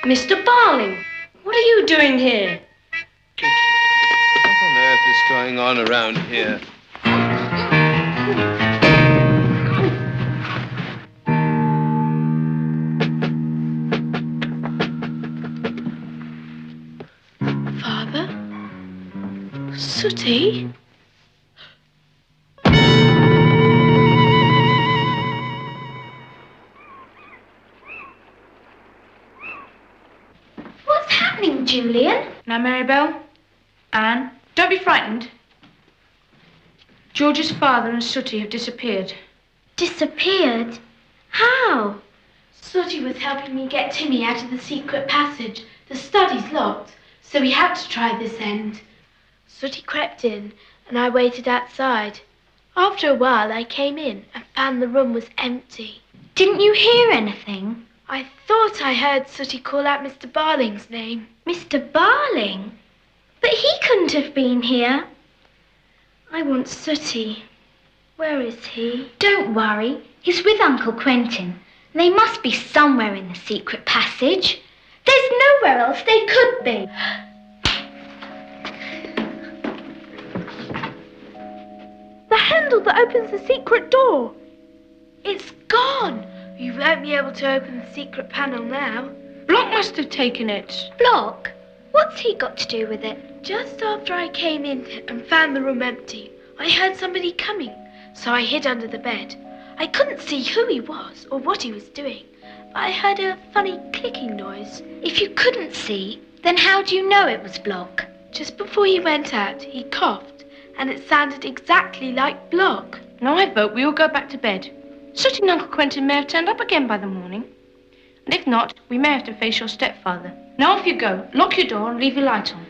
Mr. Barling, what are you doing here? What on earth is going on around here? Father? Sooty? What's happening, Julian? Now, Maribel, Anne, don't be frightened. George's father and Sooty have disappeared. Disappeared? How? Sooty was helping me get Timmy out of the secret passage. The study's locked, so we had to try this end. Sooty crept in, and I waited outside. After a while, I came in and found the room was empty. Didn't you hear anything? I thought I heard Sooty call out Mr. Barling's name. Mr. Barling? But he couldn't have been here. I want Sooty. Where is he? Don't worry. He's with Uncle Quentin. They must be somewhere in the secret passage. There's nowhere else they could be. The handle that opens the secret door. It's gone. You won't be able to open the secret panel now. Block must have taken it. Block? What's he got to do with it? Just after I came in and found the room empty, I heard somebody coming, so I hid under the bed. I couldn't see who he was or what he was doing, but I heard a funny clicking noise. If you couldn't see, then how do you know it was Block? Just before he went out, he coughed, and it sounded exactly like Block. Now I vote we all go back to bed. Sooty and Uncle Quentin may have turned up again by the morning. And if not, we may have to face your stepfather. Now off you go. Lock your door and leave your light on.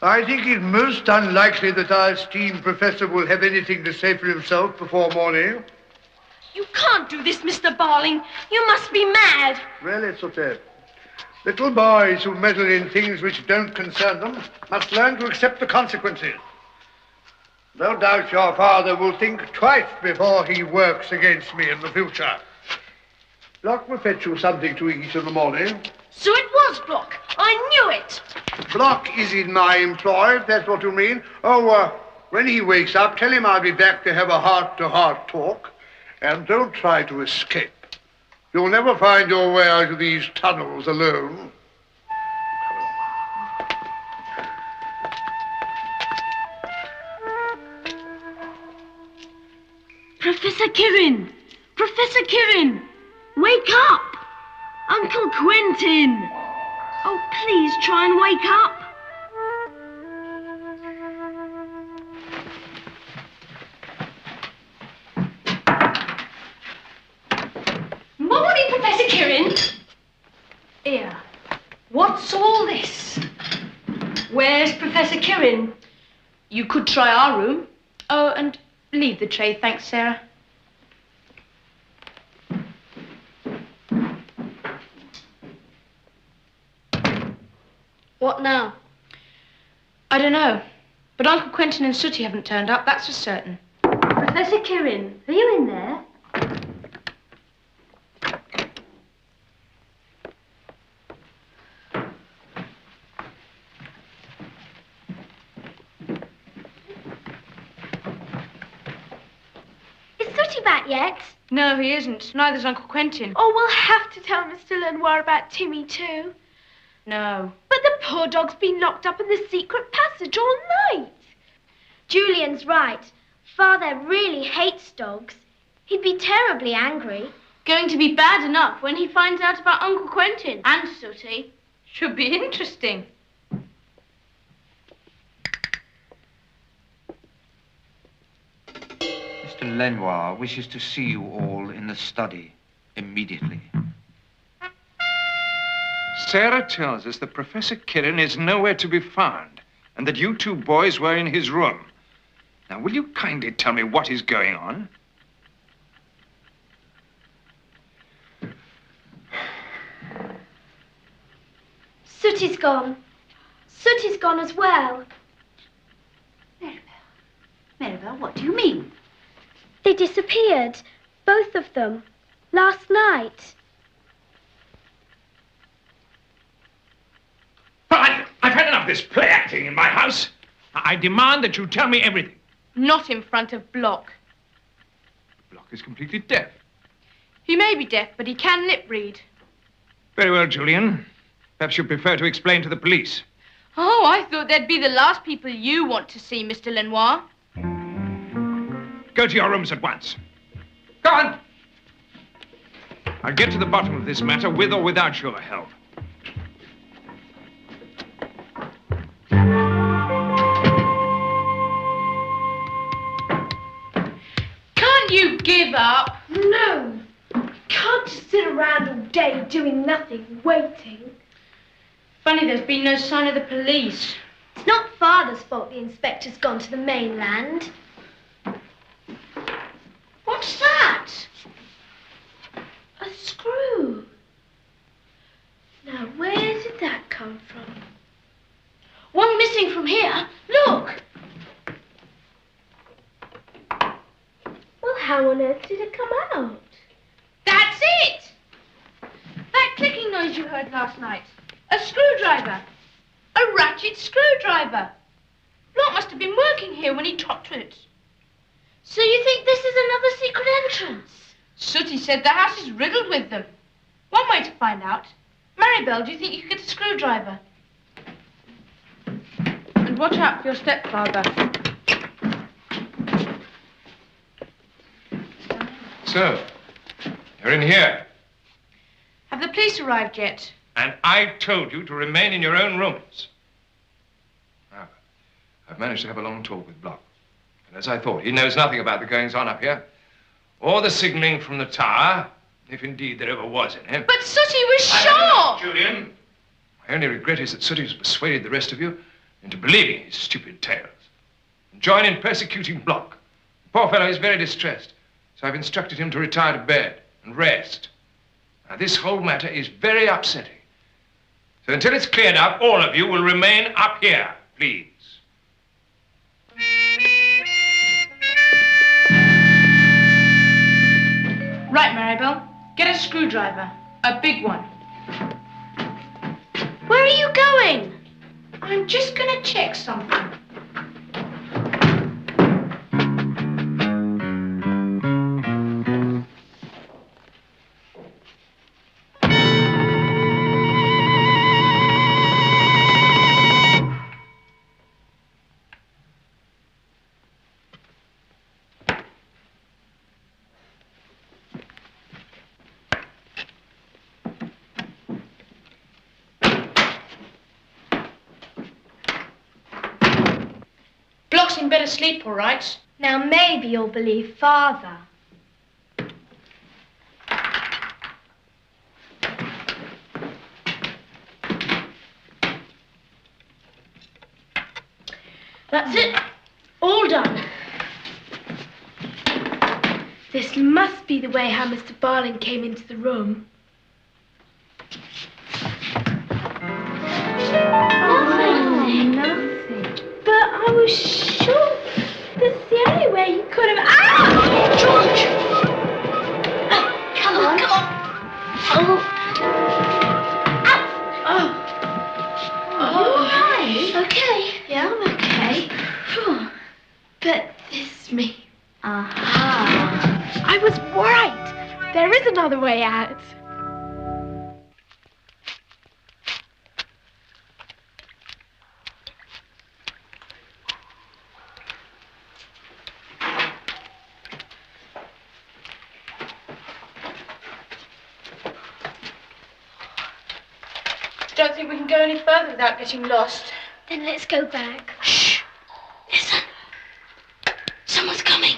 I think it most unlikely that our esteemed professor will have anything to say for himself before morning. You can't do this, Mr. Barling. You must be mad. Well, it's okay. Little boys who meddle in things which don't concern them must learn to accept the consequences. No doubt your father will think twice before he works against me in the future. Block will fetch you something to eat in the morning. So it was Block. I knew it. Block is in my employ, if that's what you mean. Oh, when he wakes up, tell him I'll be back to have a heart-to-heart talk. And don't try to escape. You'll never find your way out of these tunnels alone. Professor Kirrin! Professor Kirrin! Wake up! Uncle Quentin! Oh, please try and wake up. Morning, Professor Kirrin. Here. What's all this? Where's Professor Kirrin? You could try our room. Oh, and leave the tray, thanks, Sarah. What now? I don't know. But Uncle Quentin and Sooty haven't turned up, that's for certain. Professor Kirrin, are you in there? Is Sooty back yet? No, he isn't. Neither's Uncle Quentin. Oh, we'll have to tell Mr. Lenoir about Timmy, too. No. But the poor dog's been locked up in the secret passage all night. Julian's right. Father really hates dogs. He'd be terribly angry. Going to be bad enough when he finds out about Uncle Quentin and Sooty. Should be interesting. Mr. Lenoir wishes to see you all in the study immediately. Sarah tells us that Professor Kirrin is nowhere to be found and that you two boys were in his room. Now, will you kindly tell me what is going on? Sooty's gone. Sooty's gone as well. Maribel, what do you mean? They disappeared. Both of them. Last night. I've had enough of this play acting in my house. I demand that you tell me everything. Not in front of Block. Block is completely deaf. He may be deaf, but he can lip read. Very well, Julian. Perhaps you prefer to explain to the police. Oh, I thought they'd be the last people you want to see, Mr. Lenoir. Go to your rooms at once. Go on. I'll get to the bottom of this matter with or without your help. Can't you give up? No. Can't just sit around all day doing nothing, waiting. Funny there's been no sign of the police. It's not Father's fault the inspector's gone to the mainland. What's that? A screw. Now, where did that come from? One missing from here. Look. Well, how on earth did it come out? That's it. That clicking noise you heard last night. A screwdriver. A ratchet screwdriver. Block must have been working here when he dropped it. So you think this is another secret entrance? Sooty said the house is riddled with them. One way to find out. Maribel, do you think you could get a screwdriver? And watch out for your stepfather. So, you're in here. Have the police arrived yet? And I told you to remain in your own rooms. Now, I've managed to have a long talk with Block. And as I thought, he knows nothing about the goings-on up here. Or the signaling from the tower, if indeed there ever was any. But Sooty was sure! Julian, my only regret is that Sooty has persuaded the rest of you into believing his stupid tales. And join in persecuting Block. The poor fellow is very distressed. So I've instructed him to retire to bed and rest. Now, this whole matter is very upsetting. So until it's cleared up, all of you will remain up here, please. Right, Maribel. Get a screwdriver. A big one. Where are you going? I'm just gonna check something. Block's in bed asleep, all right? Now maybe you'll believe Father. That's it. All done. This must be the way how Mr. Barling came into the room. Nothing. But I was sure that's the only way you could have... Ah! George! Oh, come on, come on. Oh. Oh. Oh. You all right? Okay. Yeah, I'm okay. Phew. But this me. Aha. I was right. There is another way out. Don't think we can go any further without getting lost. Then let's go back. Shh. Listen. Someone's coming.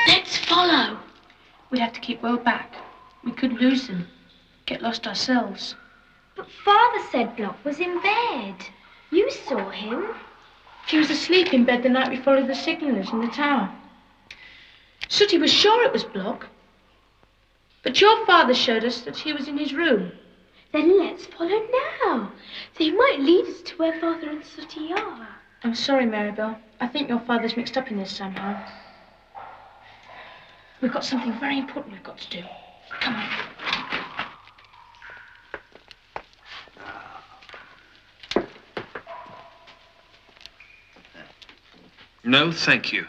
Let's follow. We'd have to keep well back. We could lose them. Get lost ourselves. But Father said Block was in bed. You saw him. He was asleep in bed the night we followed the signalers in the tower. Sooty was sure it was Block. But your father showed us that he was in his room. Then let's follow now. They might lead us to where Father and Sooty are. I'm sorry, Maribel. I think your father's mixed up in this somehow. We've got something very important we've got to do. Come on. No, thank you.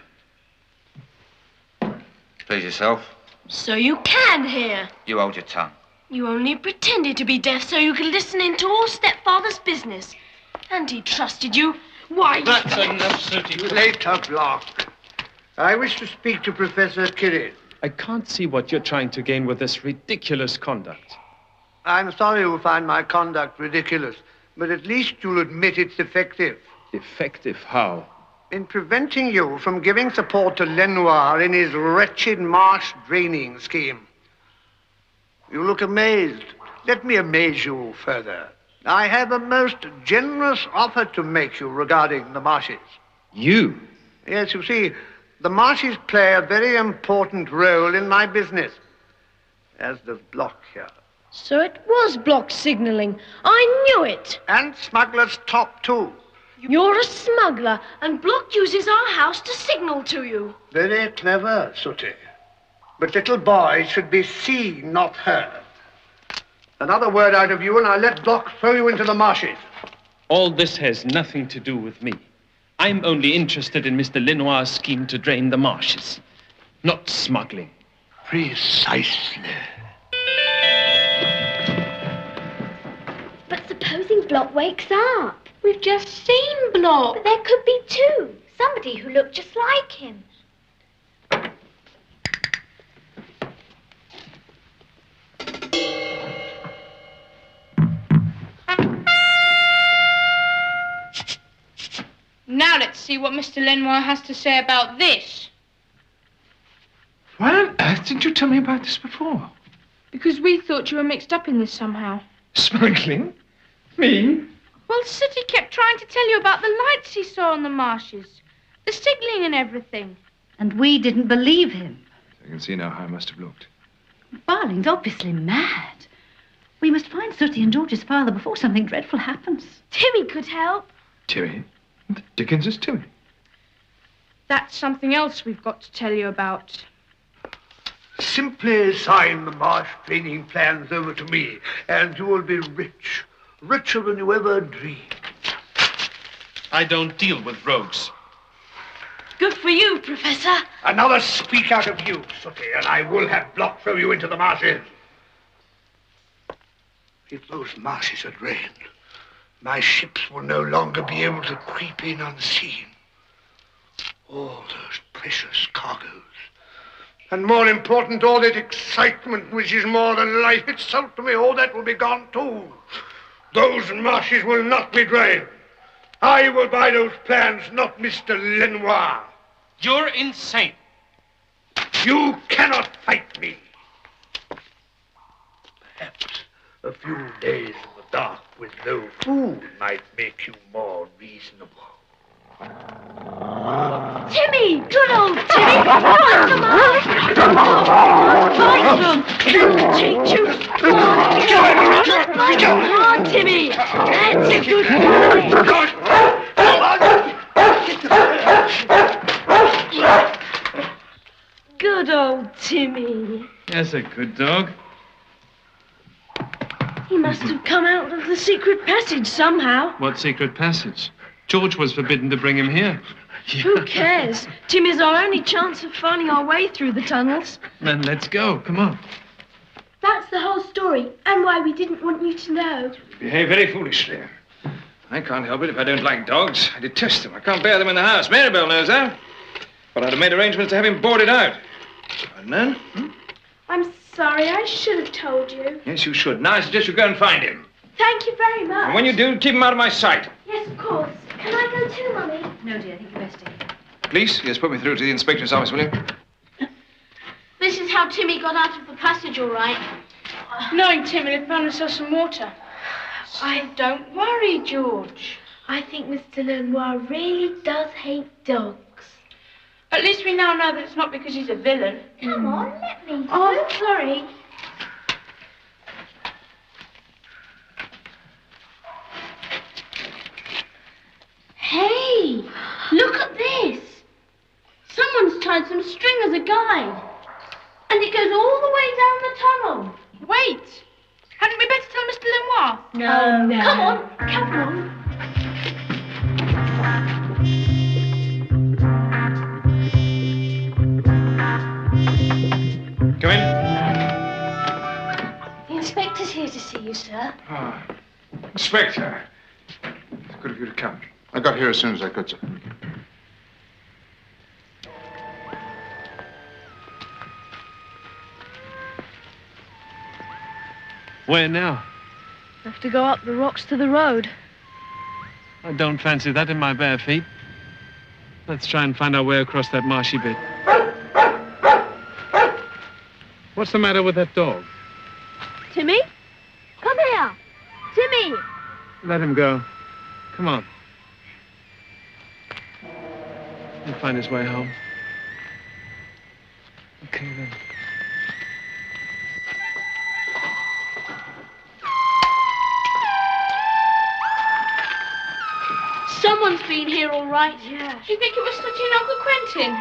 Please yourself. So you can hear. You hold your tongue. You only pretended to be deaf so you could listen into all stepfather's business. And he trusted you. Why? That's enough, Sooty. Later, Block. I wish to speak to Professor Kirrin. I can't see what you're trying to gain with this ridiculous conduct. I'm sorry you find my conduct ridiculous, but at least you'll admit it's effective. Effective how? In preventing you from giving support to Lenoir in his wretched marsh draining scheme. You look amazed. Let me amaze you further. I have a most generous offer to make you regarding the marshes. You? Yes, you see, the marshes play a very important role in my business, as does Block here. So it was Block signaling. I knew it. And Smuggler's Top, too. You're a smuggler, and Block uses our house to signal to you. Very clever, Sooty. But little boys should be seen, not heard. Another word out of you, and I'll let Block throw you into the marshes. All this has nothing to do with me. I'm only interested in Mr. Lenoir's scheme to drain the marshes, not smuggling. Precisely. But supposing Block wakes up? We've just seen Block. But there could be two. Somebody who looked just like him. Now let's see what Mr. Lenoir has to say about this. Why on earth didn't you tell me about this before? Because we thought you were mixed up in this somehow. Smuggling? Me? Well, Sooty kept trying to tell you about the lights he saw on the marshes, the signaling and everything. And we didn't believe him. I can see now how I must have looked. Barling's obviously mad. We must find Sooty and George's father before something dreadful happens. Timmy could help. Timmy? What the dickens is Timmy? That's something else we've got to tell you about. Simply sign the marsh draining plans over to me, and you will be rich. Richer than you ever dreamed. I don't deal with rogues. Good for you, Professor. Another speak out of you, Sooty, and I will have Block throw you into the marshes. If those marshes are drained, my ships will no longer be able to creep in unseen. All those precious cargoes. And more important, all that excitement, which is more than life itself to me, all that will be gone too. Those marshes will not be drained. I will buy those plans, not Mr. Lenoir. You're insane. You cannot fight me. Perhaps a few days in the dark with no food might make you more reasonable. Timmy! Good old Timmy! Fight them all! Fight them! Take you! Fight them hard, Timmy! That's a good boy! Good old Timmy. That's a good dog. He must have come out of the secret passage somehow. What secret passage? George was forbidden to bring him here. Who cares? Timmy's our only chance of finding our way through the tunnels. Then let's go. Come on. That's the whole story, and why we didn't want you to know. You behave very foolishly. I can't help it if I don't like dogs. I detest them. I can't bear them in the house. Maribel knows that. But I'd have made arrangements to have him boarded out. And then? I'm sorry, I should have told you. Yes, you should. Now I suggest you go and find him. Thank you very much. And when you do, keep him out of my sight. Yes, of course. Can I go too, Mummy? No, dear, I think you're best to. Police, yes, put me through to the inspector's office, will you? This is how Timmy got out of the passage, all right. Knowing Timmy had found himself some water. Don't worry, George. I think Mr. Lenoir really does hate dogs. At least we now know that it's not because he's a villain. Come on, let me. Oh, sorry. and some string as a guide. And it goes all the way down the tunnel. Wait! Hadn't we better tell Mr. Lenoir? No. Come on, come on. Come in. The inspector's here to see you, sir. Ah, Inspector. It's good of you to come. I got here as soon as I could, sir. Where now? Have to go up the rocks to the road. I don't fancy that in my bare feet. Let's try and find our way across that marshy bit. What's the matter with that dog? Timmy? Come here. Timmy! Let him go. Come on. He'll find his way home. Okay, then. Someone's been here, all right. Yeah. Do you think it was Sooty and Uncle Quentin?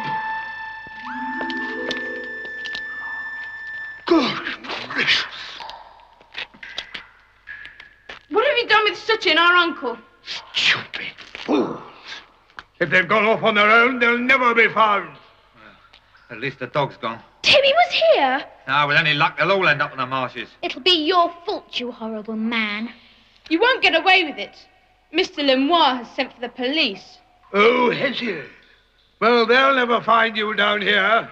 Good gracious. What have you done with Sooty and our uncle? Stupid fools. If they've gone off on their own, they'll never be found. At least the dog's gone. Timmy was here. Now, with any luck, they'll all end up in the marshes. It'll be your fault, you horrible man. You won't get away with it. Mr. Lenoir has sent for the police. Oh, has he? Well, they'll never find you down here.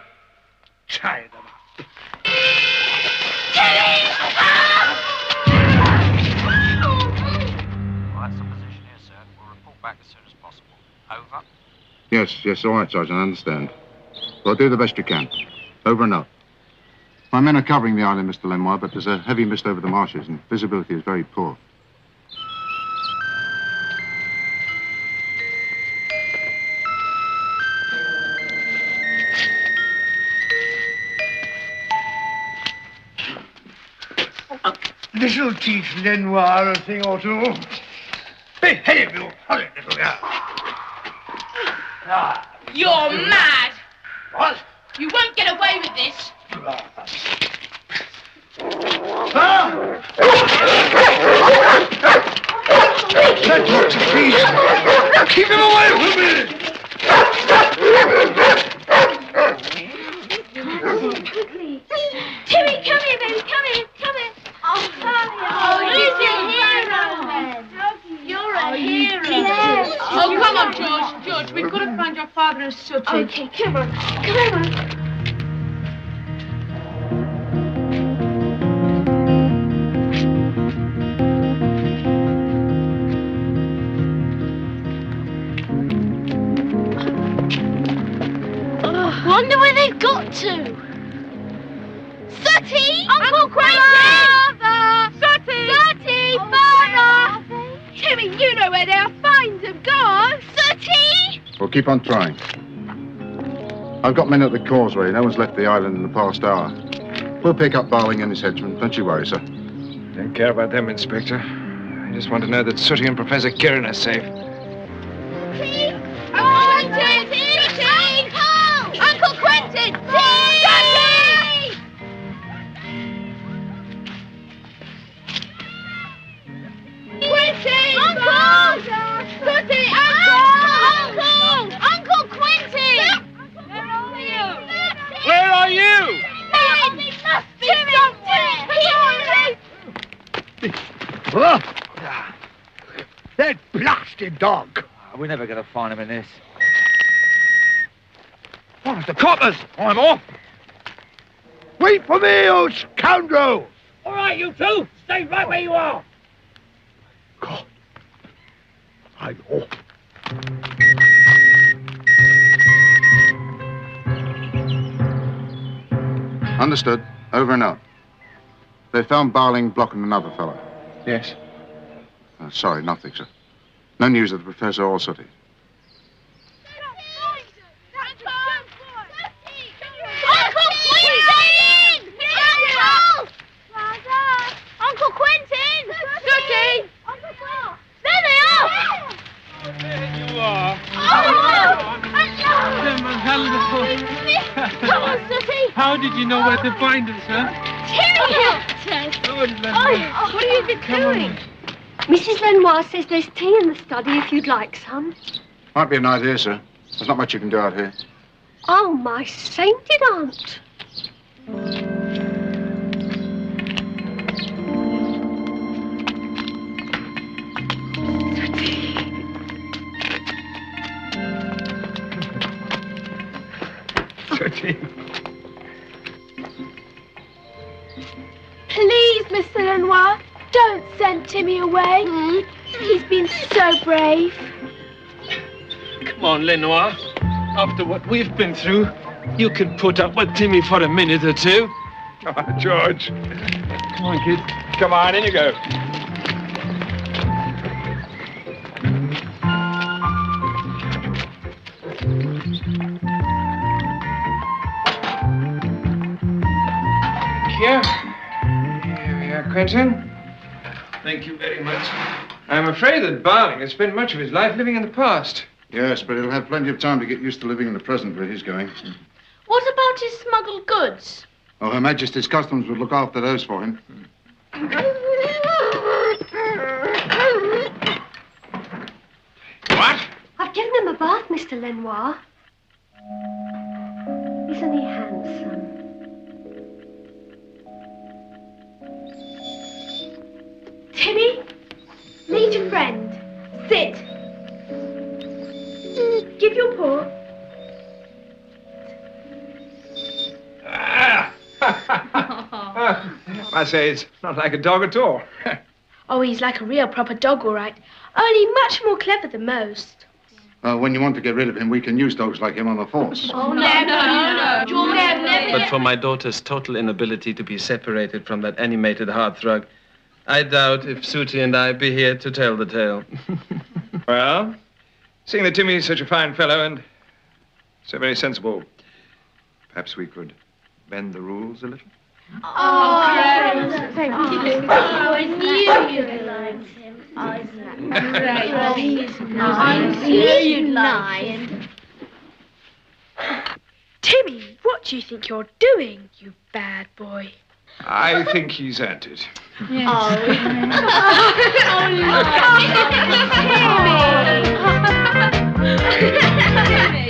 Tie them up. Well, that's the position here, sir. We'll report back as soon as possible. Over. Yes, all right, Sergeant, I understand. Well, do the best you can. Over and out. My men are covering the island, Mr. Lenoir, but there's a heavy mist over the marshes, and visibility is very poor. This'll teach Lenoir a thing or two. Behave, you horrid little girl. You're mad. What? You won't get away with this. That's what to please. Keep him away from me. Timmy, come here, baby, come here, come here. Oh, honey, You're a hero. Oh, come on, George. George, we've got to find your father and Sooty. Okay, come on, come on. Wonder where they've got to. Sooty! Uncle Quentin! Father! Sooty! Sooty! Father! Timmy, you know where they are. Find them. Go on. Sooty! Well, keep on trying. I've got men at the causeway. No one's left the island in the past hour. We'll pick up Barling and his henchmen. Don't you worry, sir. Don't care about them, Inspector. I just want to know that Sooty and Professor Kirrin are safe. Sooty! Uncle Quentin! Sooty! Uncle Quentin! Sooty! Quentin! Uncle! Sooty! Uncle! Uncle Quentin! Where are you? Where are you? Man, they must be somewhere! That blasted dog. We're never going to find him in this. Oh, the coppers. I'm off. Wait for me, you scoundrels. All right, you two. Stay right where you are. God, I'm off. Understood. Over and out. They found Barling blocking another fellow. Yes. Sorry, nothing, sir. No news of the Professor or Sooty. Uncle Quentin! Sooty! There they are! There you are. Oh! How did you know where to find us, huh? Timmy helped us. Oh, What have you been doing? Mrs. Lenoir says there's tea in the study if you'd like some. Might be a night here, sir. There's not much you can do out here. Oh, my sainted aunt. Please, Mr. Lenoir, don't send Timmy away. He's been so brave. Come on, Lenoir. After what we've been through, you can put up with Timmy for a minute or two. Come on, George. Come on, kid. Come on, in you go. Here we are, Quentin. Thank you very much. I'm afraid that Barling has spent much of his life living in the past. Yes, but he'll have plenty of time to get used to living in the present where he's going. What about his smuggled goods? Oh, Her Majesty's Customs would look after those for him. What? I've given him a bath, Mr. Lenoir. Isn't he handsome? Timmy, meet a friend. Sit. Give your paw. I say it's not like a dog at all. Oh, he's like a real proper dog, all right. Only much more clever than most. When you want to get rid of him, we can use dogs like him on the force. Oh, no. George, never. But for my daughter's total inability to be separated from that animated hearthrug, I doubt if Sooty and I be here to tell the tale. Well, seeing that Timmy is such a fine fellow and so very sensible, perhaps we could bend the rules a little. Oh, thank you. Oh, I knew you'd like him. Oh, isn't that great? Oh, he's nice. I knew you'd like him. Timmy, what do you think you're doing, you bad boy? I think he's earned it. Yes. Oh, Timmy!